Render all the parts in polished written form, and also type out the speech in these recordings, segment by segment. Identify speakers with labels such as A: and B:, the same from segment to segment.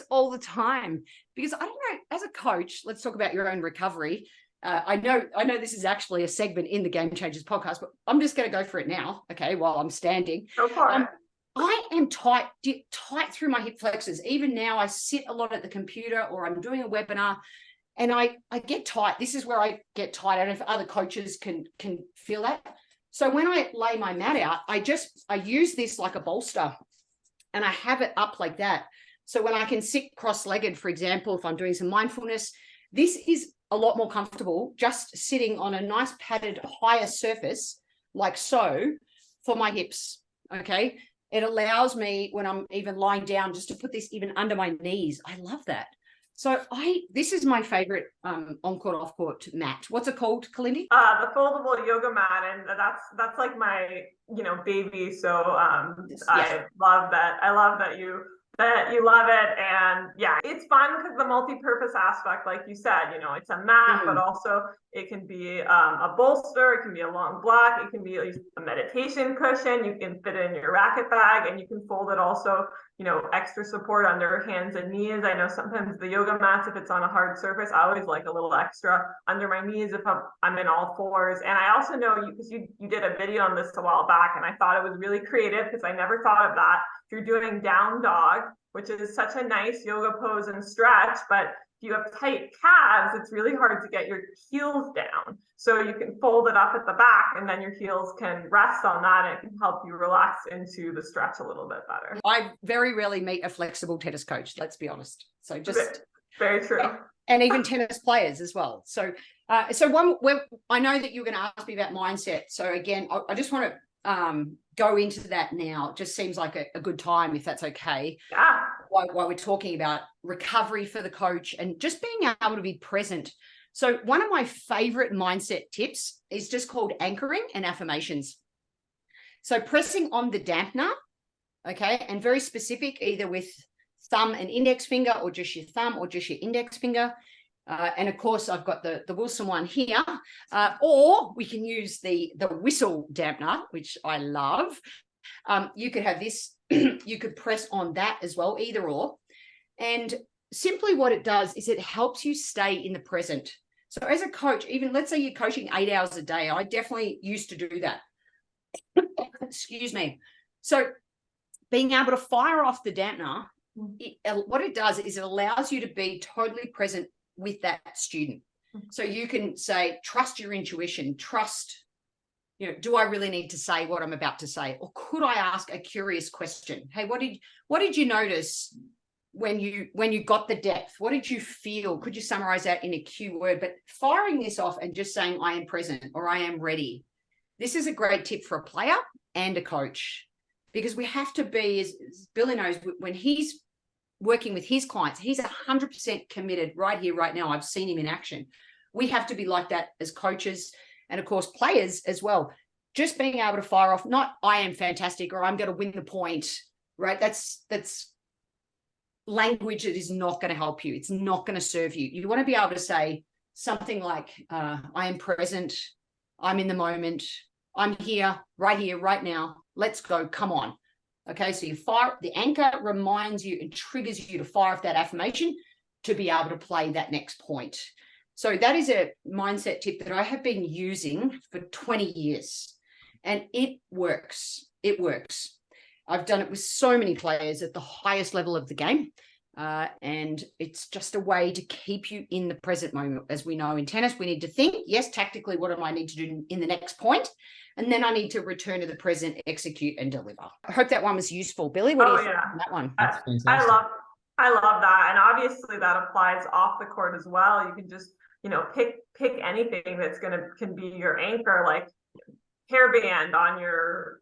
A: this all the time because I don't know, as a coach, let's talk about your own recovery. I know this is actually a segment in the Game Changers podcast, but I'm just going to go for it now. Okay. While I'm standing,
B: go for it.
A: I am tight through my hip flexors. Even now I sit a lot at the computer or I'm doing a webinar and I get tight. This is where I get tight. I don't know if other coaches can feel that. So when I lay my mat out, I use this like a bolster and I have it up like that. So when I can sit cross-legged, for example, if I'm doing some mindfulness, this is a lot more comfortable just sitting on a nice padded higher surface like so for my hips. Okay. It allows me when I'm even lying down just to put this even under my knees. I love that. So this is my favorite on-court, off-court mat. What's it called, Kalindi?
B: The foldable yoga mat, and that's like my baby. So I love that. I love that you love it, and yeah, it's fun because the multi-purpose aspect, like you said, it's a mat, but also it can be a bolster, it can be a long block, it can be a meditation cushion, you can fit it in your racket bag, and you can fold it also, extra support under hands and knees. I know sometimes the yoga mats, if it's on a hard surface, I always like a little extra under my knees if I'm in all fours. And I also know because you did a video on this a while back, and I thought it was really creative because I never thought of that. You're doing down dog, which is such a nice yoga pose and stretch, but if you have tight calves, it's really hard to get your heels down. So you can fold it up at the back and then your heels can rest on that and it can help you relax into the stretch a little bit better.
A: I very rarely meet a flexible tennis coach, let's be honest. So just
B: very true.
A: And even tennis players as well. So one where I know that you're going to ask me about mindset. So again, I just want to go into that now. It just seems like a good time, if that's okay.
B: Yeah.
A: While we're talking about recovery for the coach and just being able to be present. So one of my favorite mindset tips is just called anchoring and affirmations. So pressing on the dampener, okay, and very specific, either with thumb and index finger or just your thumb or just your index finger. And of course, I've got the Wilson one here, or we can use the whistle dampener, which I love. You could have this, you could press on that as well, either or. And simply what it does is it helps you stay in the present. So as a coach, even let's say you're coaching 8 hours a day, I definitely used to do that. Excuse me. So being able to fire off the dampener, what it does is it allows you to be totally present with that student. So you can say, trust your intuition, trust, do I really need to say what I'm about to say? Or could I ask a curious question? Hey, what did you notice when you got the depth? What did you feel? Could you summarize that in a cue word? But firing this off and just saying, I am present or I am ready. This is a great tip for a player and a coach, because we have to be, as Billy knows, when he's working with his clients, he's 100% committed right here, right now. I've seen him in action. We have to be like that as coaches and, of course, players as well. Just being able to fire off, not I am fantastic or I'm going to win the point, right? That's language that is not going to help you. It's not going to serve you. You want to be able to say something like, I am present, I'm in the moment, I'm here, right now. Let's go. Come on. Okay, so you fire, the anchor reminds you and triggers you to fire off that affirmation to be able to play that next point. So that is a mindset tip that I have been using for 20 years and it works. It works. I've done it with so many players at the highest level of the game. And it's just a way to keep you in the present moment. As we know in tennis, we need to think, yes, tactically, what do I need to do in the next point? And then I need to return to the present, execute and deliver. I hope that one was useful. Billy, what do you think on that one?
B: I love that. And obviously that applies off the court as well. You can just, pick anything that's can be your anchor, like hairband on your,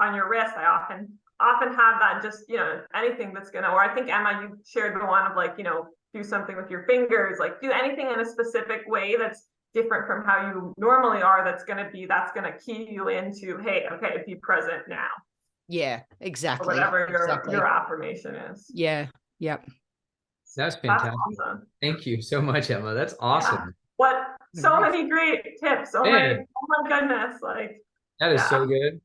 B: on your wrist. I often have that, just, anything that's or I think Emma, you shared the one of do something with your fingers, do anything in a specific way that's different from how you normally are. That's going to key you into, hey, okay, be present now.
A: Yeah, exactly.
B: Or whatever your affirmation is.
A: Yeah. Yep.
C: That's fantastic.
B: That's awesome.
C: Thank you so much, Emma. That's awesome.
B: Yeah. So many great tips. Oh my goodness.
C: That is so good.